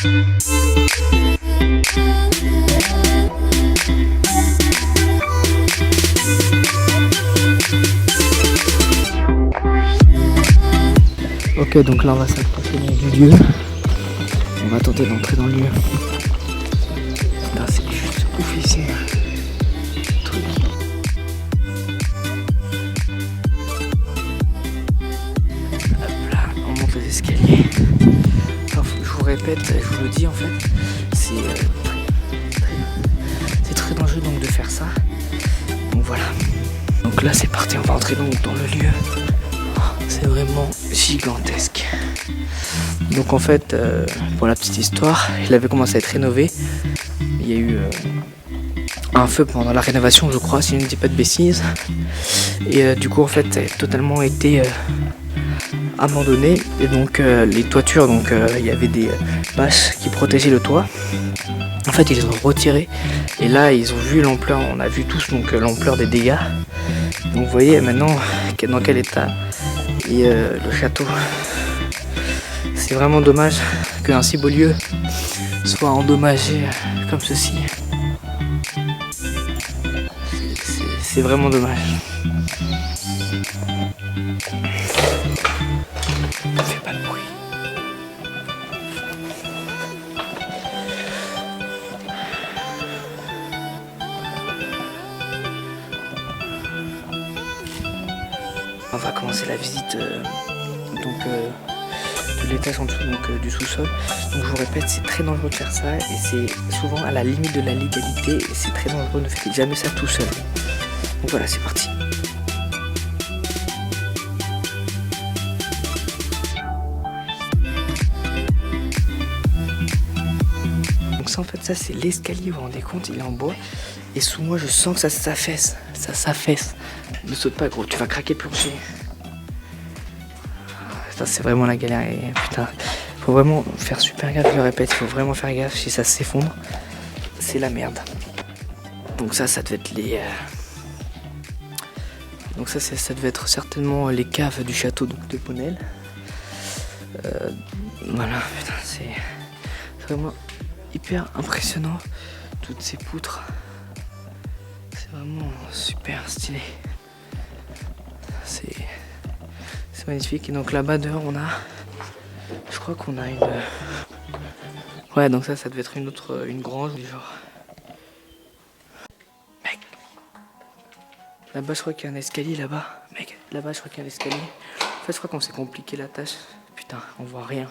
Ok, donc là on va s'approcher du lieu. On va tenter d'entrer dans le lieu. Putain, c'est juste oufissime. Truc. Hop là, on monte les escaliers. Enfin, je vous répète, je vous le dis en fait, c'est très dangereux donc de faire ça. Donc voilà. Donc là c'est parti, on va entrer donc dans le lieu. C'est vraiment gigantesque. Donc en fait, pour la petite histoire, il avait commencé à être rénové. Il y a eu un feu pendant la rénovation, je crois, si je ne dis pas de bêtises. Et du coup, en fait, ça a totalement été abandonné. Et donc les toitures, donc il y avait des bâches qui protégeaient le toit. En fait, ils les ont retirés. Et là, ils ont vu l'ampleur. On a vu tous donc l'ampleur des dégâts. Donc vous voyez maintenant dans quel état est le château. C'est vraiment dommage qu'un si beau lieu soit endommagé comme ceci. C'est vraiment dommage. Ne fais pas de bruit. On va commencer la visite de l'étage en dessous du sous-sol. Donc je vous répète, c'est très dangereux de faire ça et c'est souvent à la limite de la légalité et c'est très dangereux, ne faites jamais ça tout seul. Donc voilà, c'est parti. Donc ça en fait, ça c'est l'escalier, vous vous rendez compte, il est en bois et sous moi je sens que ça s'affaisse. Ça s'affaisse. Ne saute pas gros, tu vas craquer le plancher. Ça c'est vraiment la galère et putain, faut vraiment faire super gaffe, je le répète, il faut vraiment faire gaffe si ça s'effondre, c'est la merde. Donc ça devait être les... Donc ça devait être certainement les caves du château de Ponel. Voilà, putain, c'est vraiment hyper impressionnant, toutes ces poutres. C'est vraiment super stylé. C'est magnifique. Et donc là-bas dehors on a, je crois qu'on a une, ouais, donc ça devait être une grange du genre. Mec, là-bas je crois qu'il y a un escalier là-bas. Mec, là-bas je crois qu'il y a un escalier. En fait je crois qu'on s'est compliqué la tâche. Putain, on voit rien.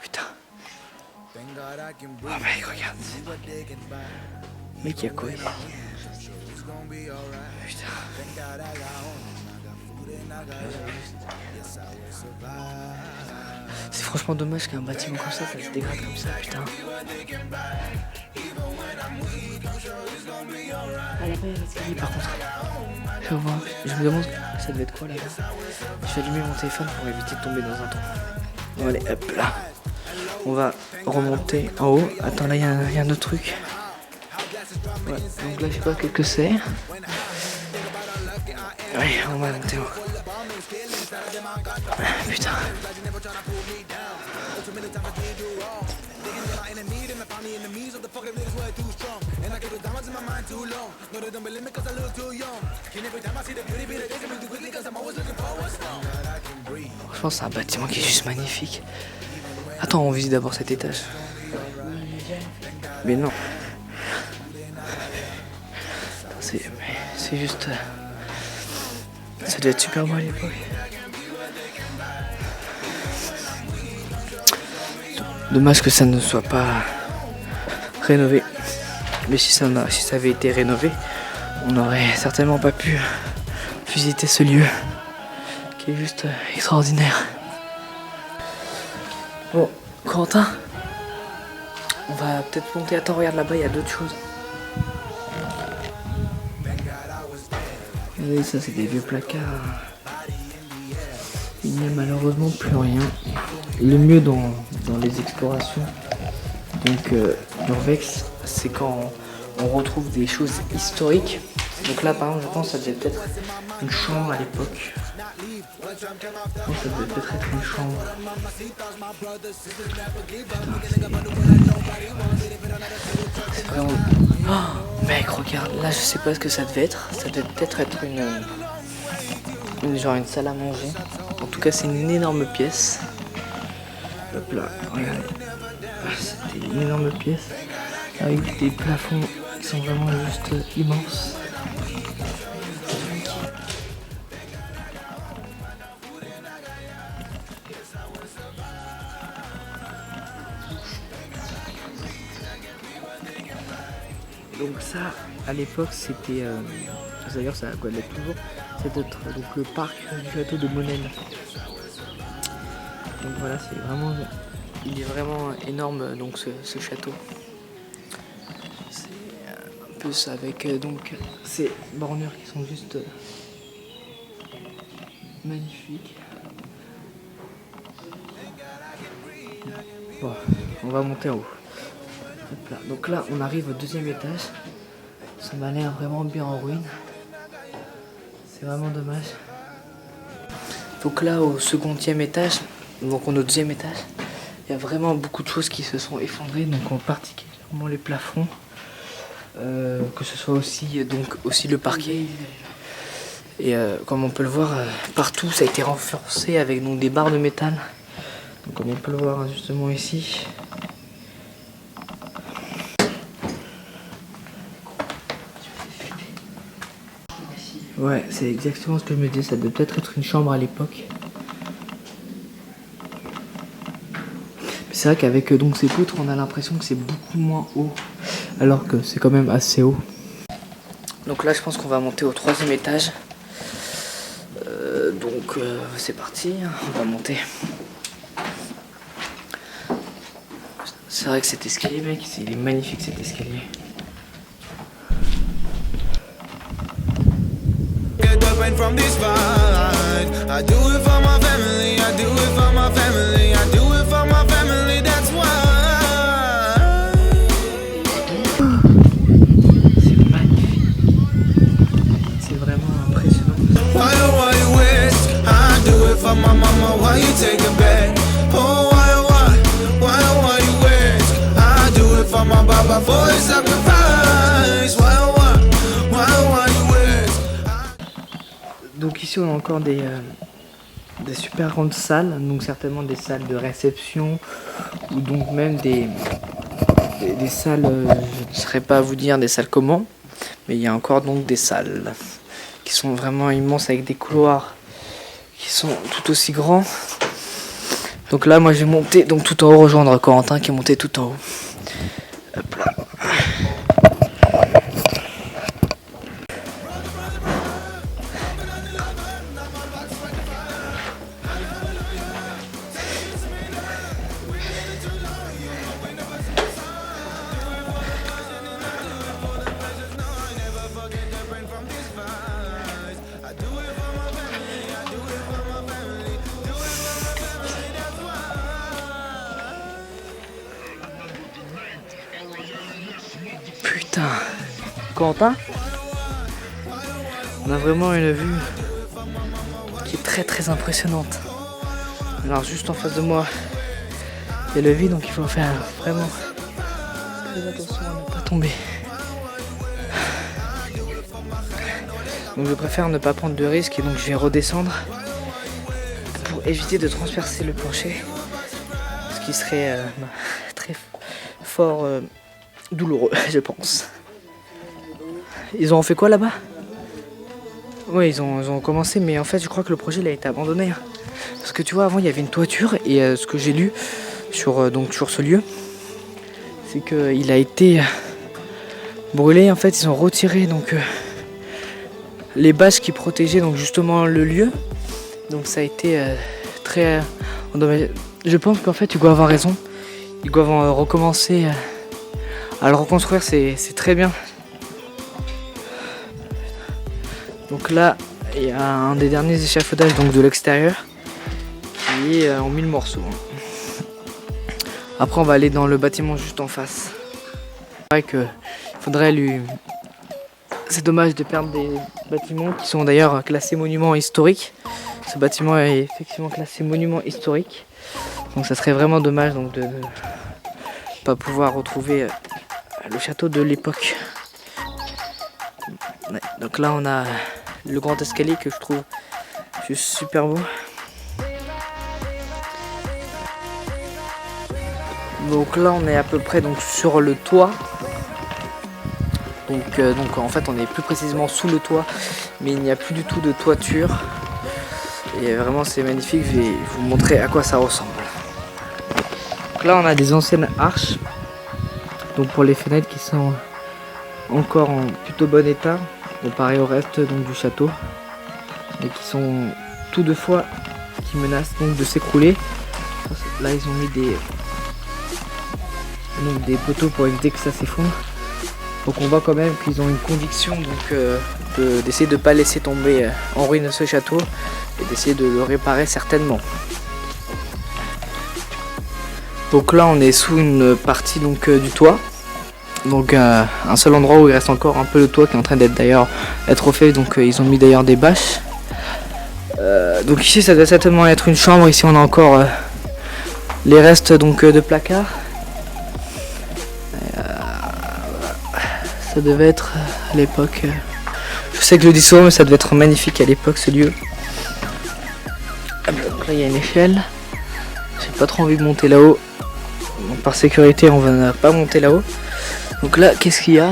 Putain. Oh mec, regarde. Mec, il y a quoi? Putain. C'est franchement dommage qu'un bâtiment comme ça se dégrade comme ça, putain. Ah là-bas il y a l'escalier par contre. Je me demande ça devait être quoi là-bas. Je vais allumer mon téléphone pour éviter de tomber dans un trou. Bon allez hop là. On va remonter en haut. Attends là il y a un autre truc. Ouais, donc là je sais pas quel que c'est. Ouais, on va monter en haut. Putain. Franchement c'est un bâtiment qui est juste magnifique. Attends, on visite d'abord cet étage. Mais non. C'est juste... Ça devait être super beau à l'époque. Dommage que ça ne soit pas rénové. Mais si ça avait été rénové, on n'aurait certainement pas pu visiter ce lieu qui est juste extraordinaire. Bon, Corentin, on va peut-être monter. Attends, regarde là-bas, il y a d'autres choses. Vous voyez, ça c'est des vieux placards. Il n'y a malheureusement plus rien. Le mieux dans les explorations donc d'Urbex, c'est quand on retrouve des choses historiques Donc là par exemple je pense que ça devait peut-être une chambre à l'époque. Je pense que ça devait peut-être être une chambre. C'est vraiment... Oh, mec regarde, là je sais pas ce que ça devait être. Ça devait peut-être être genre une salle à manger. En tout cas c'est une énorme pièce. Hop là, regardez. C'était une énorme pièce avec des plafonds qui sont vraiment juste immenses. Donc ça, à l'époque, c'était, d'ailleurs ça l'est toujours, c'est donc le parc du château de Monel. Donc voilà, il est vraiment énorme donc ce château. C'est un peu ça avec donc ces bornures qui sont juste magnifiques. Bon, on va monter en haut. Hop là. Donc là, on arrive au deuxième étage. Ça m'a l'air vraiment bien en ruine. C'est vraiment dommage. Donc là, au secondième étage, donc on est au deuxième étage, il y a vraiment beaucoup de choses qui se sont effondrées. Donc en particulièrement les plafonds, que ce soit aussi le parquet. Et comme on peut le voir, partout ça a été renforcé avec donc des barres de métal. Donc comme on peut le voir justement ici. Ouais, c'est exactement ce que je me disais, ça devait peut-être être une chambre à l'époque. Mais c'est vrai qu'avec donc ces poutres, on a l'impression que c'est beaucoup moins haut, alors que c'est quand même assez haut. Donc là, je pense qu'on va monter au troisième étage. C'est parti, on va monter. C'est vrai que cet escalier, mec, il est magnifique cet escalier. From this fight, I do it for my family, I do it for my family, I do it for my family, that's why. C'est magnifique. C'est vraiment impressionnant. Why you wish I do it for my mama, why you take it back? Oh why you wish I do it for my papa, for his sacrifice? Why you wish? Donc ici on a encore des super grandes salles, donc certainement des salles de réception ou donc même des salles, je ne saurais pas vous dire des salles comment, mais il y a encore donc des salles qui sont vraiment immenses avec des couloirs qui sont tout aussi grands. Donc là moi je vais monter donc tout en haut, rejoindre Corentin qui est monté tout en haut. Hop là. Putain, Quentin, on a vraiment une vue qui est très très impressionnante. Alors juste en face de moi, il y a le vide, donc il faut faire vraiment très attention à ne pas tomber. Donc je préfère ne pas prendre de risques et donc je vais redescendre pour éviter de transpercer le plancher, ce qui serait très fort douloureux, je pense. Ils ont fait quoi là-bas? Oui, ils ont commencé, mais en fait je crois que le projet il a été abandonné. Parce que tu vois, avant il y avait une toiture et ce que j'ai lu sur ce lieu, c'est qu'il a été brûlé. En fait, ils ont retiré donc les bâches qui protégeaient donc justement le lieu. Donc ça a été très endommagé. Je pense qu'en fait, tu dois avoir raison. Ils doivent recommencer à le reconstruire, c'est très bien. Donc là, il y a un des derniers échafaudages donc de l'extérieur qui est en 1000 morceaux. Après, on va aller dans le bâtiment juste en face. C'est vrai qu'il faudrait lui c'est dommage de perdre des bâtiments qui sont d'ailleurs classés monuments historiques. Ce bâtiment est effectivement classé monument historique. Donc ça serait vraiment dommage donc, de ne pas pouvoir retrouver le château de l'époque. Ouais, donc là on a le grand escalier que je trouve juste super beau. Donc là on est à peu près donc, sur le toit. Donc en fait on est plus précisément sous le toit, mais il n'y a plus du tout de toiture. Et vraiment c'est magnifique, je vais vous montrer à quoi ça ressemble. Donc là on a des anciennes arches, donc pour les fenêtres qui sont encore en plutôt bon état, comparé au reste donc, du château, et qui sont tout deux fois qui menacent donc de s'écrouler. Là ils ont mis des poteaux pour éviter que ça s'effondre. Donc on voit quand même qu'ils ont une conviction d'essayer de ne pas laisser tomber en ruine ce château et d'essayer de le réparer certainement. Donc là on est sous une partie donc, du toit. Donc un seul endroit où il reste encore un peu le toit qui est en train d'être d'ailleurs être refait. Donc ils ont mis d'ailleurs des bâches. Donc ici ça doit certainement être une chambre. Ici on a encore les restes donc, de placards. Ça devait être à l'époque. Je sais que je le dis souvent, mais ça devait être magnifique à l'époque ce lieu. Donc là il y a une échelle. J'ai pas trop envie de monter là-haut. Donc par sécurité on va pas monter là-haut. Donc là qu'est-ce qu'il y a?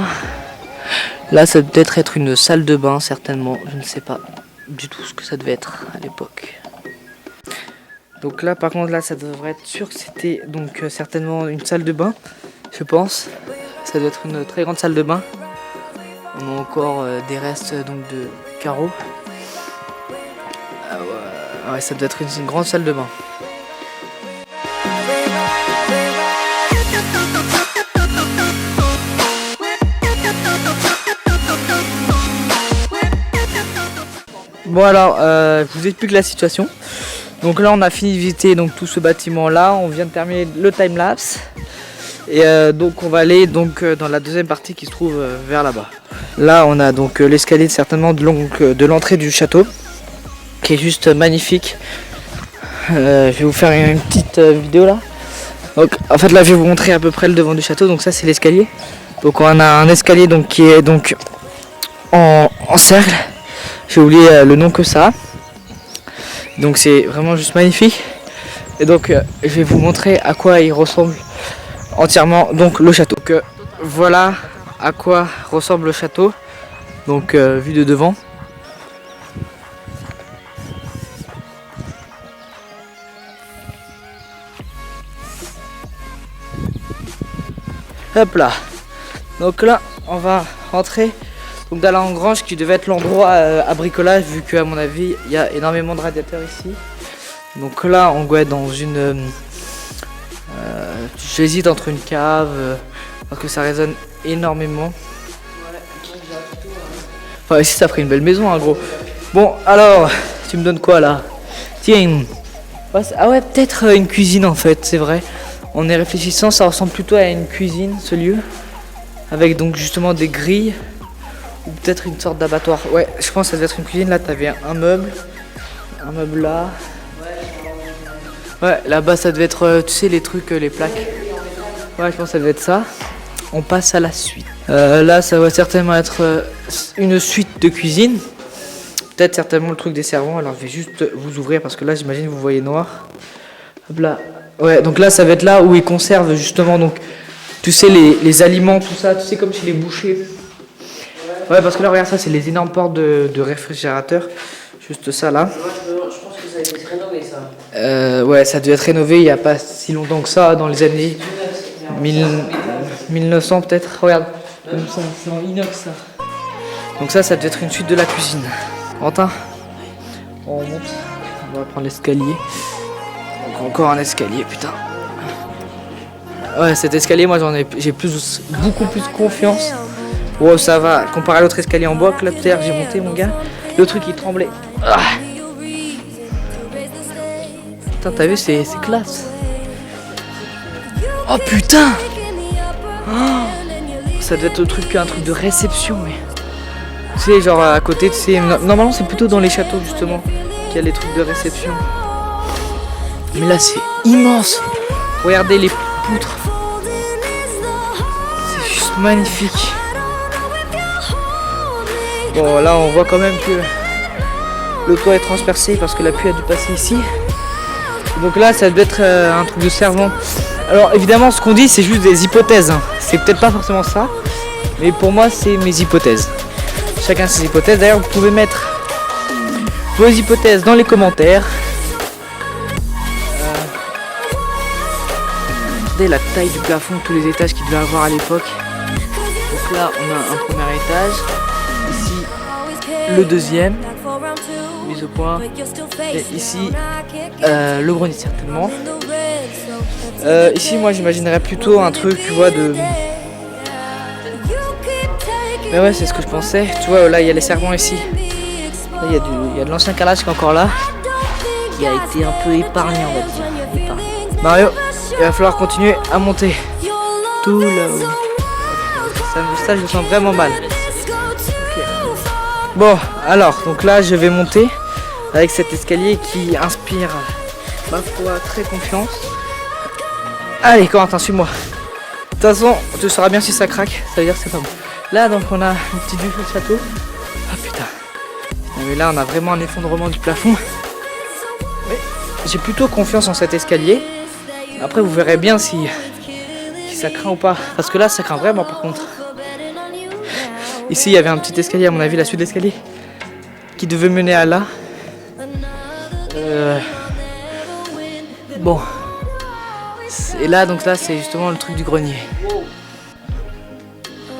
Là ça doit peut-être être une salle de bain certainement. Je ne sais pas du tout ce que ça devait être à l'époque. Donc là par contre là ça devrait être sûr que c'était donc certainement une salle de bain. Je pense. Ça doit être une très grande salle de bain. On a encore des restes donc, de carreaux. Ouais, ça doit être une grande salle de bain. Bon alors, je vous explique la situation. Donc là on a fini de visiter donc, tout ce bâtiment là. On vient de terminer le time-lapse. Et donc on va aller donc, dans la deuxième partie qui se trouve vers là-bas. Là on a donc l'escalier certainement de l'entrée du château qui est juste magnifique. Je vais vous faire une petite vidéo là. Donc en fait là je vais vous montrer à peu près le devant du château. Donc ça c'est l'escalier. Donc on a un escalier donc, qui est donc en cercle. J'ai oublié le nom que ça. Donc c'est vraiment juste magnifique. Et donc je vais vous montrer à quoi il ressemble entièrement donc le château. Donc voilà à quoi ressemble le château donc vu de devant. Hop là. Donc là on va rentrer donc dans la grange qui devait être l'endroit à bricolage vu qu'à mon avis il y a énormément de radiateurs ici. Donc là on doit être dans une j'hésite entre une cave parce que ça résonne énormément. Enfin ici ça ferait une belle maison hein, gros. Bon alors tu me donnes quoi là? Tiens. Ah ouais peut-être une cuisine en fait c'est vrai. En y réfléchissant ça ressemble plutôt à une cuisine ce lieu. Avec donc justement des grilles. Ou peut-être une sorte d'abattoir. Ouais je pense que ça devait être une cuisine. Là t'avais un meuble. Un meuble là. Ouais là-bas ça devait être tu sais les trucs les plaques. Ouais je pense que ça devait être ça. On passe à la suite. Là ça va certainement être une suite de cuisine. Peut-être certainement le truc des servants. Alors je vais juste vous ouvrir parce que là j'imagine vous voyez noir. Hop là. Ouais donc là ça va être là où ils conservent justement donc tu sais les aliments tout ça. Tu sais comme chez les bouchers. Ouais parce que là regarde ça c'est les énormes portes de réfrigérateur. Juste ça là. Je pense que ça a été rénové ça. Ouais ça a dû être rénové il n'y a pas si longtemps que ça dans les années 1900 peut-être. Regarde. C'est en inox ça. Donc ça devait être une suite de la cuisine. Quentin, on monte. On va prendre l'escalier. Donc encore un escalier putain. Ouais cet escalier moi j'ai beaucoup plus confiance. Oh ça va, comparé à l'autre escalier en bois que là tout à l'heure j'ai monté mon gars. Le truc il tremblait. Ah. Putain t'as vu c'est classe. Oh putain oh. Ça doit être un truc de réception mais. Tu sais, genre à côté, tu sais, normalement c'est plutôt dans les châteaux justement qu'il y a les trucs de réception. Mais là c'est immense. Regardez les poutres. C'est juste magnifique. Bon, là on voit quand même que le toit est transpercé parce que la pluie a dû passer ici. Donc là ça doit être un truc de servant. Alors évidemment ce qu'on dit c'est juste des hypothèses, hein. C'est peut-être pas forcément ça, mais pour moi c'est mes hypothèses. Chacun ses hypothèses. D'ailleurs vous pouvez mettre vos hypothèses dans les commentaires. Regardez la taille du plafond, tous les étages qu'il devait avoir à l'époque. Donc là on a un premier étage. Ici le deuxième, mise au point. Et ici le grenier certainement. Ici moi j'imaginerais plutôt un truc, tu vois, de... Mais ouais, c'est ce que je pensais. Tu vois, là il y a les servants ici. Là il y a de l'ancien carrelage qui est encore là, qui a été un peu épargné, on va dire. Épargné. Mario, il va falloir continuer à monter tout là-haut. Ça je le sens vraiment mal. Okay. Bon, alors, donc là je vais monter avec cet escalier qui inspire, ma foi, très confiance. Allez, Corentin, suis-moi. De toute façon, tu sauras bien si ça craque, ça veut dire que c'est pas bon. Là, donc on a une petite vue sur le château. Ah putain. Mais là, on a vraiment un effondrement du plafond. Mais j'ai plutôt confiance en cet escalier. Après, vous verrez bien si ça craint ou pas. Parce que là, ça craint vraiment par contre. Ici, il y avait un petit escalier, à mon avis, la suite de l'escalier, qui devait mener à là. Bon. Et là, donc là, c'est justement le truc du grenier.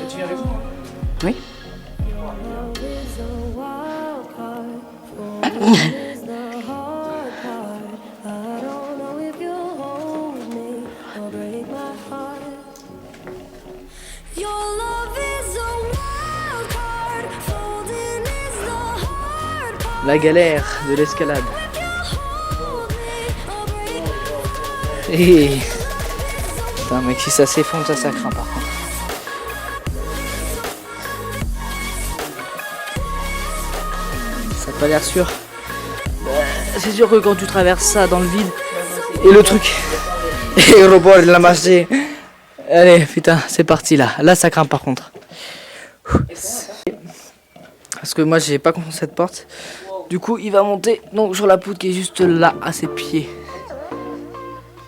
Tu viens avec moi ? Oui. La galère de l'escalade. Et... Putain mec, si ça s'effondre, ça craint par contre. Ça a pas l'air sûr. C'est sûr que quand tu traverses ça dans le vide, et le truc, et le bord de la marché. Allez, putain, c'est parti là. Là, ça craint par contre. Parce que moi, j'ai pas confiance en cette porte. Du coup, il va monter donc sur la poutre qui est juste là, à ses pieds.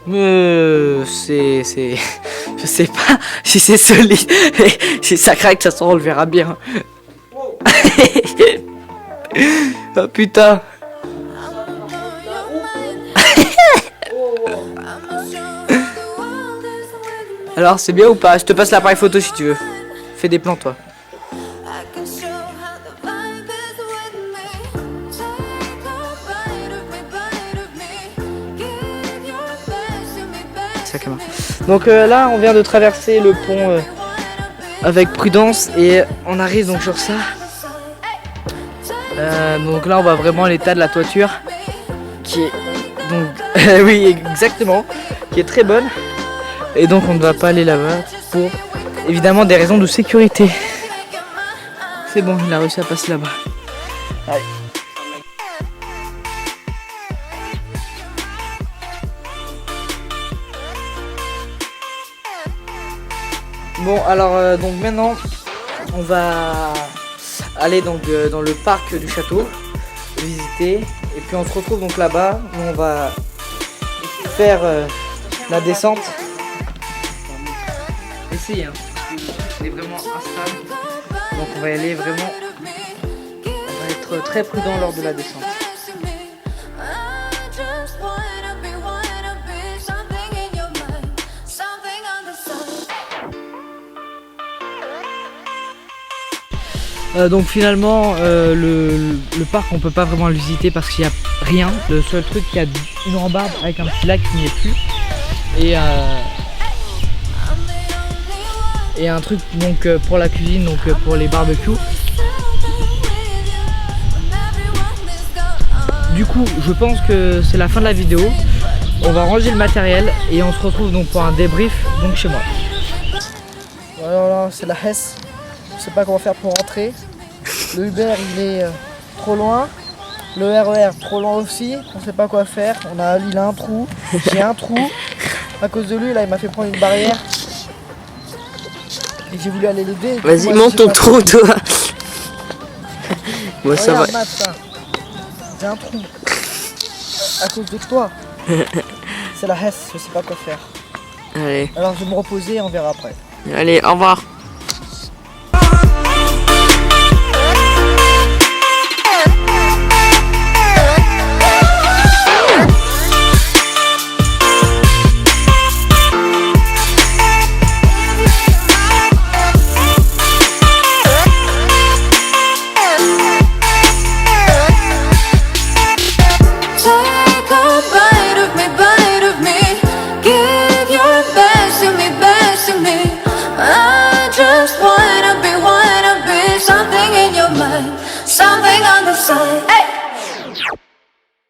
Mais c'est... Je sais pas si c'est solide. Si ça craque, de toute façon, on le verra bien. Oh putain. Alors, c'est bien ou pas? Je te passe l'appareil photo si tu veux. Fais des plans, toi. Donc là on vient de traverser le pont avec prudence et on arrive donc sur ça. Donc là on voit vraiment l'état de la toiture qui est donc oui exactement, qui est très bonne, et donc on ne va pas aller là-bas pour évidemment des raisons de sécurité. C'est bon, il a réussi à passer là-bas. Allez. Bon alors donc maintenant on va aller donc dans le parc du château visiter, et puis on se retrouve donc là-bas où on va faire la descente. Ici hein, c'est vraiment instable, donc on va y aller vraiment, on va être très prudent lors de la descente. Donc finalement le parc on peut pas vraiment le visiter parce qu'il n'y a rien. Le seul truc, il y a une rambarde avec un petit lac qui n'y est plus, et un truc donc pour la cuisine, donc pour les barbecues. Du coup je pense que c'est la fin de la vidéo. On va ranger le matériel et on se retrouve donc pour un débrief donc chez moi. Voilà, c'est la Hesse. Je sais pas comment faire pour rentrer. Le Uber il est trop loin. Le RER trop loin aussi. On sait pas quoi faire. Il a un trou. J'ai un trou. À cause de lui là il m'a fait prendre une barrière. Et j'ai voulu aller l'aider. Vas-y, monte ton trou toi. Bon, ça va. Matt, ça. J'ai un trou. À cause de toi. C'est la Hesse, je sais pas quoi faire. Allez. Alors je vais me reposer et on verra après. Allez, au revoir. Something on the side. Hey!